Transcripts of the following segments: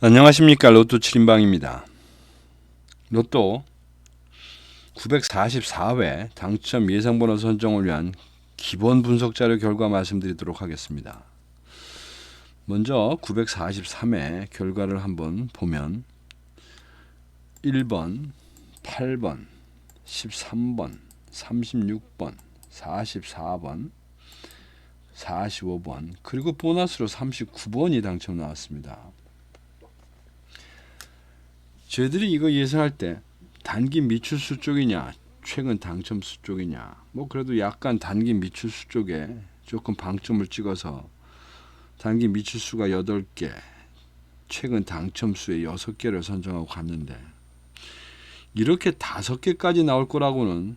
안녕하십니까. 로또 7인방입니다. 로또 944회 당첨 예상번호 선정을 위한 기본 분석 자료 결과 말씀드리도록 하겠습니다. 먼저 943회 결과를 한번 보면 1번, 8번, 13번, 36번, 44번, 45번 그리고 보너스로 39번이 당첨 나왔습니다. 저희들이 이거 예상할 때 단기 미출수 쪽이냐 최근 당첨수 쪽이냐 그래도 약간 단기 미출수 쪽에 조금 방점을 찍어서 단기 미출수가 8개 최근 당첨수의 6개를 선정하고 갔는데 이렇게 5개까지 나올 거라고는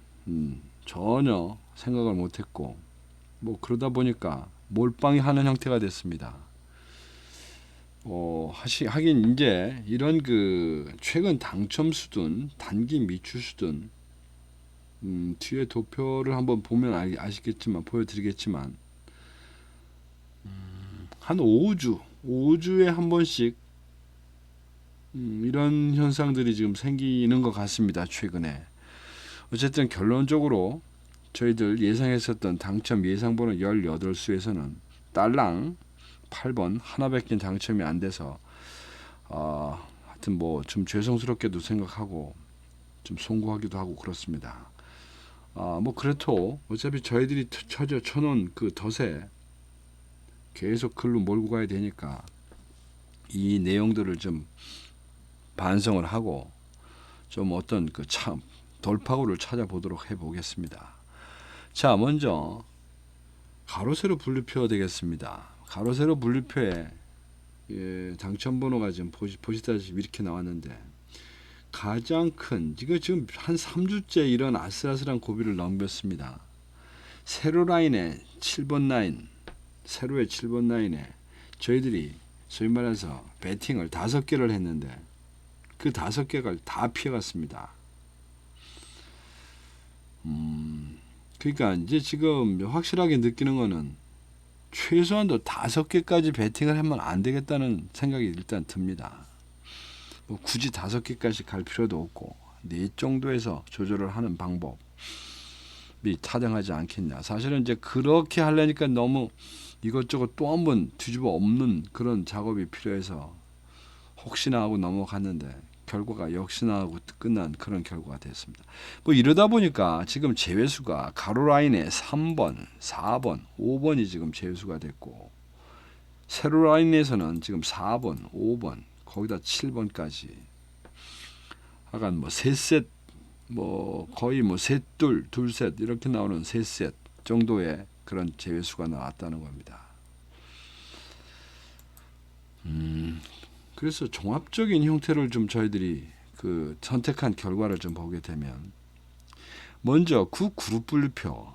전혀 생각을 못했고 그러다 보니까 몰빵이 하는 형태가 됐습니다. 하긴 이제 이런 그 최근 당첨수든 단기 미출수든 뒤에 도표를 한번 보면 아시겠지만 보여드리겠지만 한 5주에 한 번씩 이런 현상들이 지금 생기는 것 같습니다. 최근에 어쨌든 결론적으로 저희들 예상했었던 당첨 예상번호 18수에서는 딸랑 8번 하나밖에 당첨이 안 돼서 하여튼 좀 죄송스럽게도 생각하고 좀 송구하기도 하고 그렇습니다. 그래도 어차피 저희들이 쳐놓은 그 덫에 계속 글로 몰고 가야 되니까 이 내용들을 좀 반성을 하고 좀 어떤 그 참 돌파구를 찾아보도록 해보겠습니다. 자, 먼저 가로 세로 분류표 되겠습니다. 가로 세로 분류표에 당첨 번호가 지금 보시다시피 이렇게 나왔는데 가장 큰 이거 지금 한 3주째 이런 아슬아슬한 고비를 넘겼습니다. 세로 라인에 7번 라인 세로의 7번 라인에 저희들이 소위 말해서 배팅을 5개를 했는데 그 5개가 다 피해갔습니다. 그러니까 이제 지금 확실하게 느끼는 거는 최소한도 5개까지 배팅을 하면 안 되겠다는 생각이 일단 듭니다. 굳이 5개까지 갈 필요도 없고 4 정도에서 조절을 하는 방법이 타당하지 않겠냐. 사실은 이제 그렇게 하려니까 너무 이것저것 또 한번 뒤집어 엎는 그런 작업이 필요해서 혹시나 하고 넘어갔는데 결과가 역시나 하고 끝난 그런 결과가 됐습니다. 이러다 보니까 지금 제외수가 가로 라인에 3번, 4번, 5번이 지금 제외수가 됐고 세로 라인에서는 지금 4번, 5번, 거기다 7번까지 하간 3셋 거의 셋둘, 둘셋 이렇게 나오는 3셋 정도의 그런 제외수가 나왔다는 겁니다. 그래서 종합적인 형태를 좀 저희들이 그 선택한 결과를 좀 보게 되면 먼저 그룹 분류표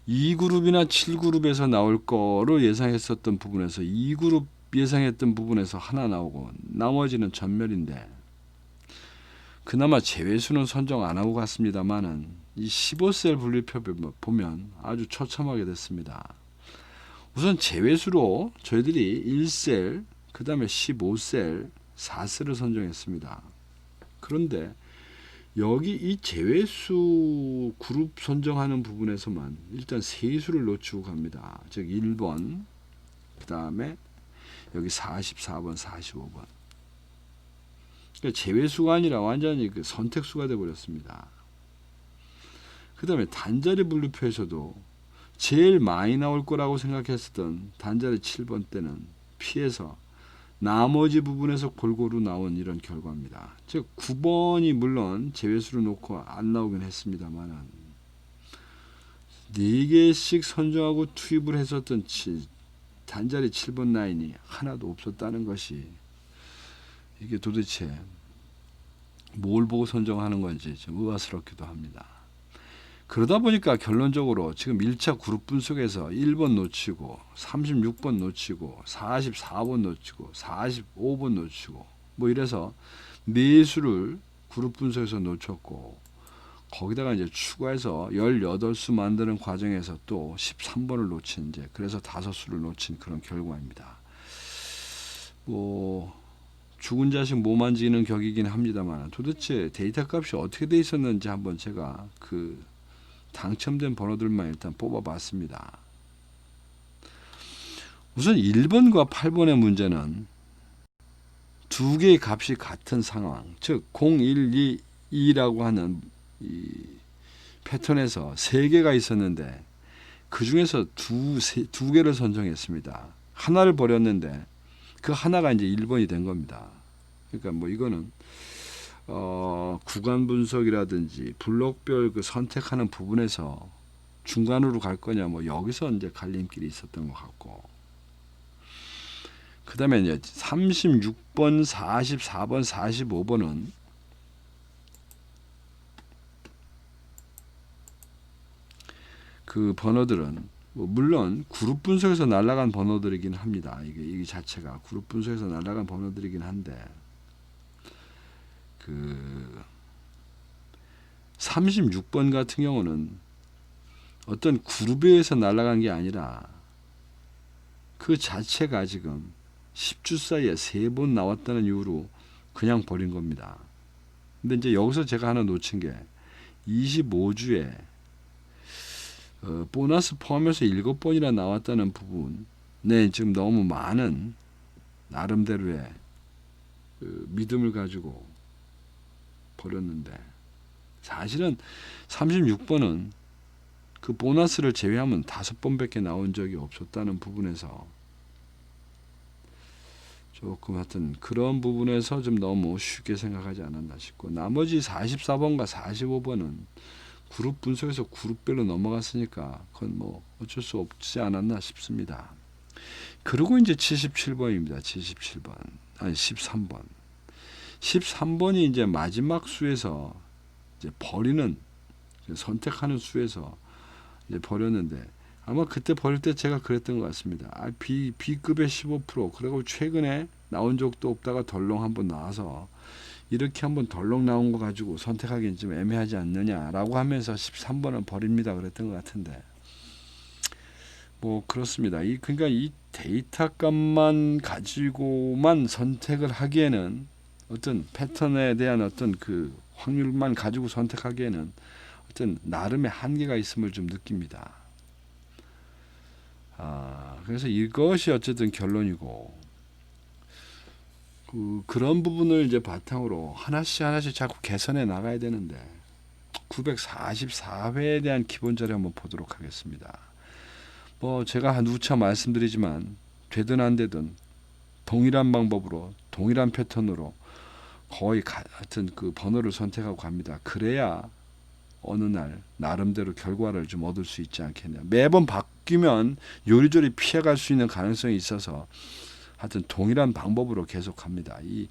2그룹이나 7그룹에서 나올 거로 예상했었던 부분에서 2그룹 예상했던 부분에서 하나 나오고 나머지는 전멸인데 그나마 제외수는 선정 안 하고 갔습니다만은 이 15셀 분류표 보면 아주 처참하게 됐습니다. 우선 제외수로 저희들이 1셀, 그 다음에 15셀, 4셀을 선정했습니다. 그런데 여기 이 제외수 그룹 선정하는 부분에서만 일단 세수를 놓치고 갑니다. 즉 1번, 그 다음에 여기 44번, 45번. 그러니까 제외수가 아니라 완전히 그 선택수가 되어버렸습니다. 그 다음에 단자리 분류표에서도 제일 많이 나올 거라고 생각했었던 단자리 7번 때는 피해서 나머지 부분에서 골고루 나온 이런 결과입니다. 즉 9번이 물론 제외수로 놓고 안 나오긴 했습니다만 4개씩 선정하고 투입을 했었던 단자리 7번 라인이 하나도 없었다는 것이 이게 도대체 뭘 보고 선정하는 건지 좀 의아스럽기도 합니다. 그러다 보니까 결론적으로 지금 1차 그룹 분석에서 1번 놓치고 36번 놓치고 44번 놓치고 45번 놓치고 이래서 매수를 그룹 분석에서 놓쳤고 거기다가 이제 추가해서 18수 만드는 과정에서 또 13번을 놓친 그래서 5수를 놓친 그런 결과입니다. 뭐 죽은 자식 못 만지는 격이긴 합니다만 도대체 데이터 값이 어떻게 돼 있었는지 한번 제가 그 당첨된 번호들만 일단 뽑아봤습니다. 우선 1번과 8번의 문제는 두 개의 값이 같은 상황, 즉 0, 1, 2, 2라고 하는 이 패턴에서 세 개가 있었는데 그 중에서 두 개를 선정했습니다. 하나를 버렸는데 그 하나가 이제 1번이 된 겁니다. 그러니까 뭐 이거는 구간 분석이라든지 블록별 그 선택하는 부분에서 중간으로 갈 거냐 뭐 여기서 이제 갈림길이 있었던 것 같고, 그 다음에 이제 36번, 44번, 45번은 그 번호들은 뭐 물론 그룹 분석에서 날아간 번호들이긴 합니다. 이게 자체가 그룹 분석에서 날아간 번호들이긴 한데 그 36번 같은 경우는 어떤 그룹에 의해서 날아간 게 아니라 그 자체가 지금 10주 사이에 3번 나왔다는 이유로 그냥 버린 겁니다. 근데 이제 여기서 제가 하나 놓친 게 25주에 보너스 포함해서 7번이나 나왔다는 부분에 지금 너무 많은 나름대로의 믿음을 가지고 버렸는데, 사실은 36번은 그 보너스를 제외하면 5번밖에 나온 적이 없었다는 부분에서 조금 하여튼 그런 부분에서 좀 너무 쉽게 생각하지 않았나 싶고, 나머지 44번과 45번은 그룹 분석에서 그룹별로 넘어갔으니까 그건 뭐 어쩔 수 없지 않았나 싶습니다. 그리고 이제 77번입니다. 77번. 아니 13번. 13번이 이제 마지막 수에서 이제 버리는, 선택하는 수에서 이제 버렸는데, 아마 그때 버릴 때 제가 그랬던 것 같습니다. B급의 15%, 그리고 최근에 나온 적도 없다가 덜렁 한번 나와서 이렇게 한번 덜렁 나온 거 가지고 선택하기는 좀 애매하지 않느냐라고 하면서 13번은 버립니다 그랬던 것 같은데, 뭐 그렇습니다. 그러니까 이 데이터 값만 가지고만 선택을 하기에는, 어떤 패턴에 대한 어떤 그 확률만 가지고 선택하기에는 어떤 나름의 한계가 있음을 좀 느낍니다. 그래서 이것이 어쨌든 결론이고, 그런 부분을 이제 바탕으로 하나씩 자꾸 개선해 나가야 되는데, 944회에 대한 기본 자료 한번 보도록 하겠습니다. 뭐 제가 한 누차 말씀드리지만 되든 안 되든 동일한 방법으로 동일한 패턴으로 거의 같은 그 번호를 선택하고 갑니다. 그래야 어느 날 나름대로 결과를 좀 얻을 수 있지 않겠냐. 매번 바뀌면 요리조리 피해갈 수 있는 가능성이 있어서 하여튼 동일한 방법으로 계속 갑니다. 이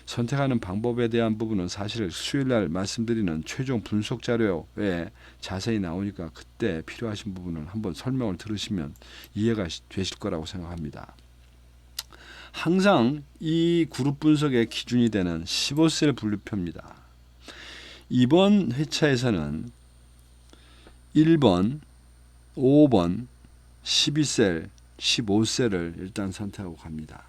선택하는 방법에 대한 부분은 사실 수요일날 말씀드리는 최종 분석 자료에 자세히 나오니까 그때 필요하신 부분을 한번 설명을 들으시면 이해가 되실 거라고 생각합니다. 항상 이 그룹 분석의 기준이 되는 15셀 분류표입니다. 이번 회차에서는 1번, 5번, 12셀, 15셀을 일단 선택하고 갑니다.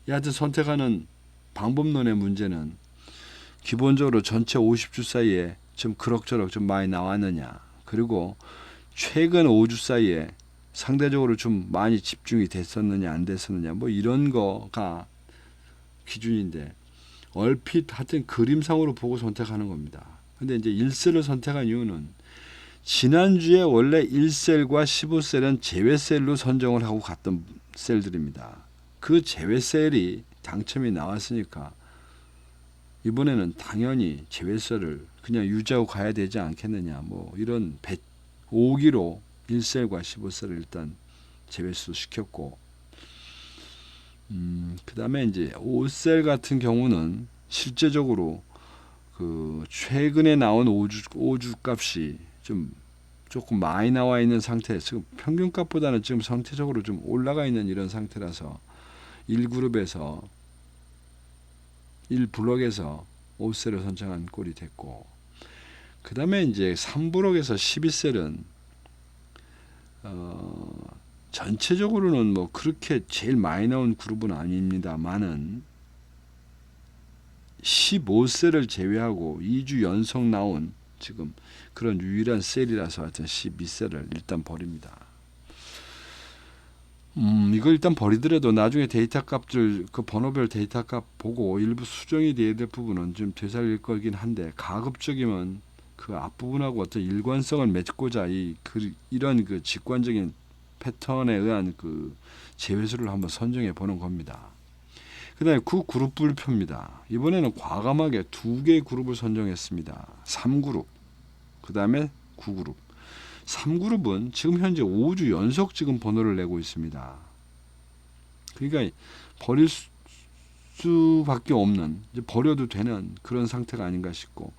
여하튼 선택하는 방법론의 문제는 기본적으로 전체 50주 사이에 좀 그럭저럭 좀 많이 나왔느냐, 그리고 최근 5주 사이에 상대적으로 좀 많이 집중이 됐었느냐 안 됐었느냐, 뭐 이런 거가 기준인데, 얼핏 하여튼 그림상으로 보고 선택하는 겁니다. 근데 이제 1셀을 선택한 이유는 지난주에 원래 1셀과 15셀은 제외셀로 선정을 하고 갔던 셀들입니다. 그 제외셀이 당첨이 나왔으니까 이번에는 당연히 제외셀을 그냥 유지하고 가야 되지 않겠느냐, 뭐 이런 오기로 1셀과 15셀을 일단 제외수 시켰고, 그 다음에 이제 5셀 같은 경우는 실제적으로 그 최근에 나온 5주 값이 조금 많이 나와 있는 상태, 지금 평균 값보다는 지금 상태적으로 좀 올라가 있는 이런 상태라서 1그룹에서 1블럭에서 5셀을 선정한 꼴이 됐고, 그 다음에 이제 3블럭에서 12셀은 전체적으로는 뭐 그렇게 제일 많이 나온 그룹은 아닙니다만은 15셀을 제외하고 2주 연속 나온 지금 그런 유일한 셀이라서 하여튼 12셀을 일단 버립니다. 이걸 일단 버리더라도 나중에 데이터 값들 그 번호별 데이터 값 보고 일부 수정이 돼야 될 부분은 좀 되살릴 거긴 한데 가급적이면 그 앞부분하고 어떤 일관성을 맺고자 이런 그 직관적인 패턴에 의한 그 제외수를 한번 선정해 보는 겁니다. 그 다음에 그룹별표입니다. 이번에는 과감하게 2개의 그룹을 선정했습니다. 3그룹, 그 다음에 9그룹. 3그룹은 지금 현재 5주 연속 지금 번호를 내고 있습니다. 그러니까 버릴 수밖에 없는, 이제 버려도 되는 그런 상태가 아닌가 싶고,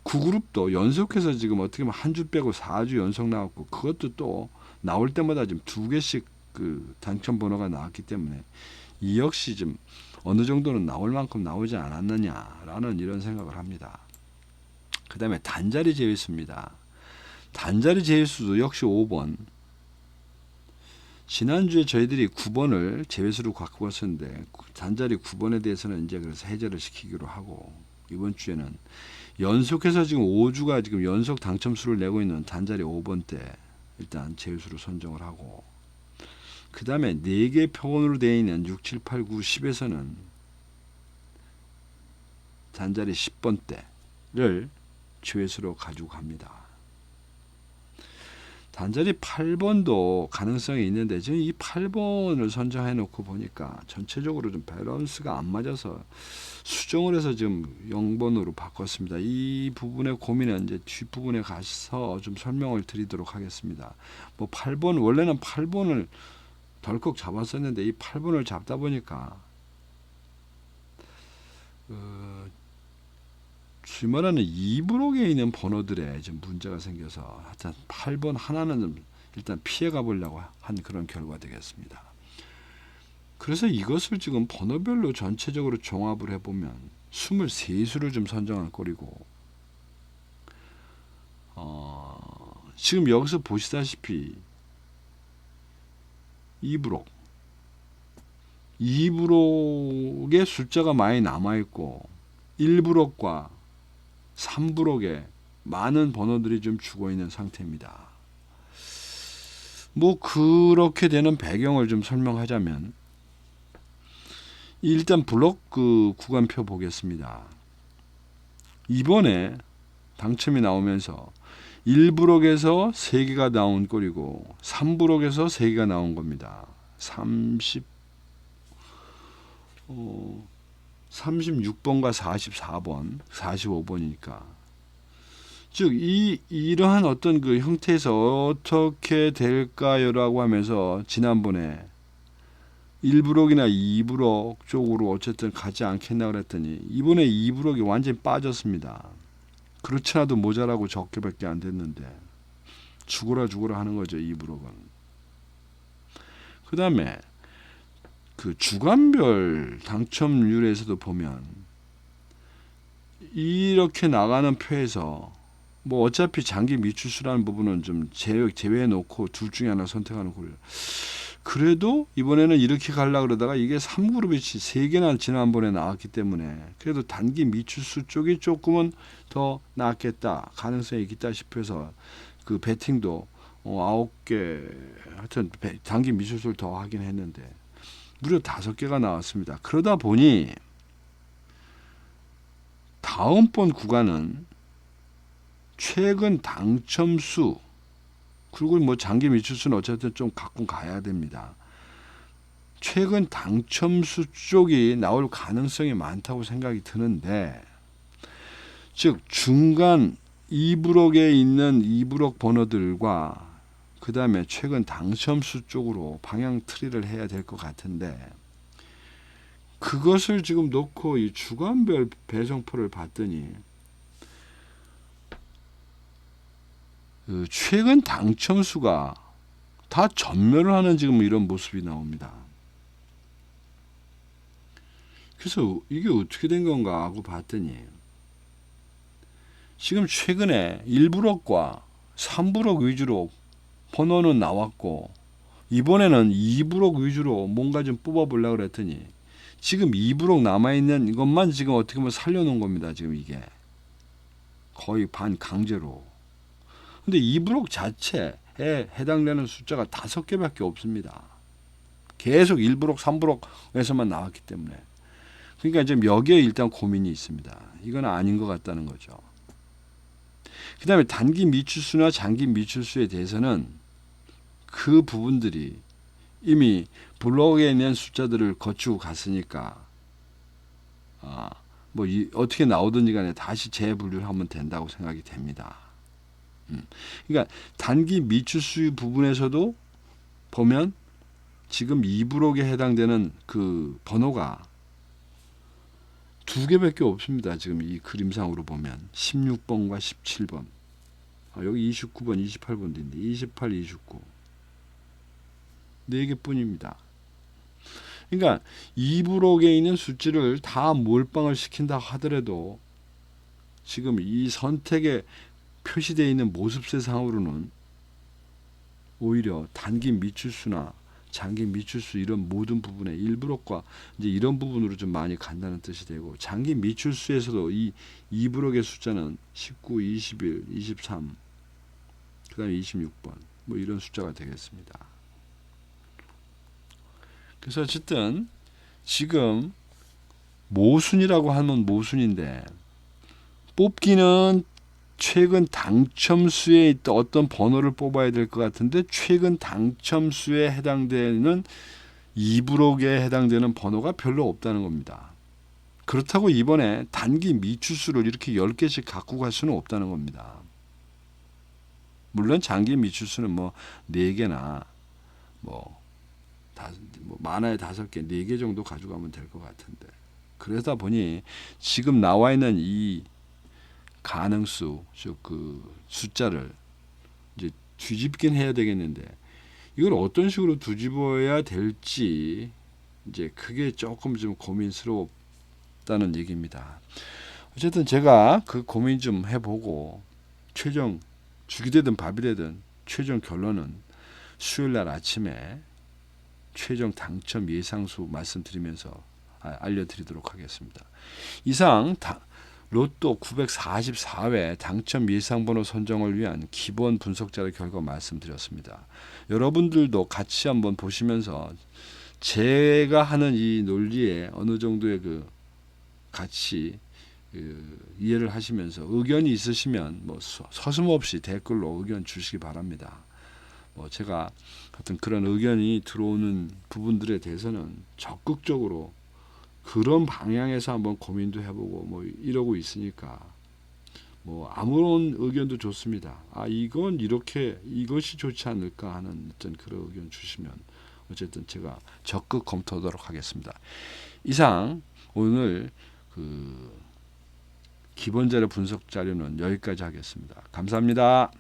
9그룹도 연속해서 지금 어떻게 보면 한 주 빼고 4주 연속 나왔고, 그것도 또 나올 때마다 지금 2개씩 그 당첨 번호가 나왔기 때문에 이 역시 좀 어느 정도는 나올 만큼 나오지 않았느냐라는 이런 생각을 합니다. 그 다음에 단자리 제외수입니다. 단자리 제외수도 역시 5번. 지난주에 저희들이 9번을 제외수로 갖고 왔었는데 단자리 9번에 대해서는 이제 그래서 해제를 시키기로 하고, 이번 주에는 연속해서 지금 5주가 지금 연속 당첨수를 내고 있는 단자리 5번 때 일단 제외수로 선정을 하고, 그 다음에 4개 표본으로 되어 있는 6, 7, 8, 9, 10에서는 단자리 10번 때를 제외수로 가지고 갑니다. 단자리 8번도 가능성이 있는데 지금 이 8번을 선정해 놓고 보니까 전체적으로 좀 밸런스가 안 맞아서 수정을 해서 지금 0번으로 바꿨습니다. 이 부분의 고민은 이제 뒷부분에 가서 좀 설명을 드리도록 하겠습니다. 뭐 8번, 원래는 8번을 덜컥 잡았었는데 이 8번을 잡다 보니까 소위 말하는 2브록에 있는 번호들에 좀 문제가 생겨서 하여튼 8번 하나는 좀 일단 피해 가보려고 한 그런 결과 되겠습니다. 그래서 이것을 지금 번호별로 전체적으로 종합을 해보면 23수를 좀 선정한 꼴이고, 지금 여기서 보시다시피 2브록의 숫자가 많이 남아있고 1브록과 3브록에 많은 번호들이 좀 죽어있는 상태입니다. 뭐 그렇게 되는 배경을 좀 설명하자면 일단 블록 그 구간표 보겠습니다. 이번에 당첨이 나오면서 1브록에서 3개가 나온 꼴이고 3브록에서 3개가 나온 겁니다. 36번과 44번, 45번이니까. 즉, 이러한 어떤 그 형태에서 어떻게 될까요라고 하면서 지난번에 1브록이나 2브록 쪽으로 어쨌든 가지 않겠나 그랬더니 이번에 2브록이 완전히 빠졌습니다. 그렇지 않아도 모자라고 적게밖에 안 됐는데 죽어라 하는 거죠, 2브록은. 그 다음에 그 주간별 당첨률에서도 보면 이렇게 나가는 표에서 뭐 어차피 장기 미추수라는 부분은 좀 제외해 놓고 둘 중에 하나 선택하는 걸. 그래도 이번에는 이렇게 가려고 그러다가 이게 3그룹이 3개나 지난번에 나왔기 때문에 그래도 단기 미추수 쪽이 조금은 더 낫겠다, 가능성이 있겠다 싶어서 그 배팅도 9개 하여튼 단기 미추수를 더 하긴 했는데 무려 5개가 나왔습니다. 그러다 보니 다음번 구간은 최근 당첨수, 그리고 뭐 장기 미추수는 어쨌든 좀 가끔 가야 됩니다. 최근 당첨수 쪽이 나올 가능성이 많다고 생각이 드는데, 즉 중간 2브록에 있는 2브록 번호들과 그 다음에 최근 당첨수 쪽으로 방향 트리를 해야 될 것 같은데, 그것을 지금 놓고 이 주간별 배송표를 봤더니 그 최근 당첨수가 다 전멸을 하는 지금 이런 모습이 나옵니다. 그래서 이게 어떻게 된 건가 하고 봤더니 지금 최근에 1브록과 3브록 위주로 번호는 나왔고 이번에는 2브록 위주로 뭔가 좀 뽑아보려고 그랬더니 지금 2브록 남아있는 것만 지금 어떻게 보면 살려놓은 겁니다. 지금 이게 거의 반 강제로. 근데 2브록 자체에 해당되는 숫자가 5개밖에 없습니다. 계속 1브록, 3브록에서만 나왔기 때문에. 그러니까 지금 여기에 일단 고민이 있습니다. 이건 아닌 것 같다는 거죠. 그 다음에 단기 미출수나 장기 미출수에 대해서는 그 부분들이 이미 블록에 있는 숫자들을 거치고 갔으니까 어떻게 나오든지 간에 다시 재분류를 하면 된다고 생각이 됩니다. 그러니까 단기 미출수 부분에서도 보면 지금 2브록에 해당되는 그 번호가 2개밖에 없습니다. 지금 이 그림상으로 보면 16번과 17번 여기 29번, 28번도 있는데 28, 29 4개뿐입니다. 그러니까 2브록에 있는 수치를 다 몰빵을 시킨다 하더라도 지금 이 선택에 표시되어 있는 모습세상으로는 오히려 단기 미출수나 장기 미출수 이런 모든 부분에 1브록과 이제 이런 부분으로 좀 많이 간다는 뜻이 되고, 장기 미출수에서도 이 2브록의 숫자는 19, 21, 23, 그 다음에 26번 뭐 이런 숫자가 되겠습니다. 그래서 어쨌든 지금 모순이라고 하면 모순인데 뽑기는 최근 당첨수에 있던 어떤 번호를 뽑아야 될 것 같은데 최근 당첨수에 해당되는 2브록에 해당되는 번호가 별로 없다는 겁니다. 그렇다고 이번에 단기 미출수를 이렇게 10개씩 갖고 갈 수는 없다는 겁니다. 물론 장기 미출수는 뭐 4개나 많아야 5개, 4개 정도 가져가면 될 것 같은데, 그러다 보니 지금 나와 있는 이 가능수, 즉 그 숫자를 이제 뒤집긴 해야 되겠는데 이걸 어떤 식으로 뒤집어야 될지 이제 그게 조금 좀 고민스럽다는 얘기입니다. 어쨌든 제가 그 고민 좀 해보고 최종 죽이 되든 밥이 되든 최종 결론은 수요일날 아침에 최종 당첨 예상수 말씀드리면서 알려드리도록 하겠습니다. 이상 로또 944회 당첨 예상번호 선정을 위한 기본 분석자료 결과 말씀드렸습니다. 여러분들도 같이 한번 보시면서 제가 하는 이 논리에 어느 정도의 그 같이 이해를 하시면서 의견이 있으시면 서슴없이 댓글로 의견 주시기 바랍니다. 제가 하여튼 그런 의견이 들어오는 부분들에 대해서는 적극적으로 그런 방향에서 한번 고민도 해보고 이러고 있으니까 아무런 의견도 좋습니다. 이건 이것이 좋지 않을까 하는 어떤 그런 의견 주시면 어쨌든 제가 적극 검토하도록 하겠습니다. 이상 오늘 그 기본 자료 분석 자료는 여기까지 하겠습니다. 감사합니다.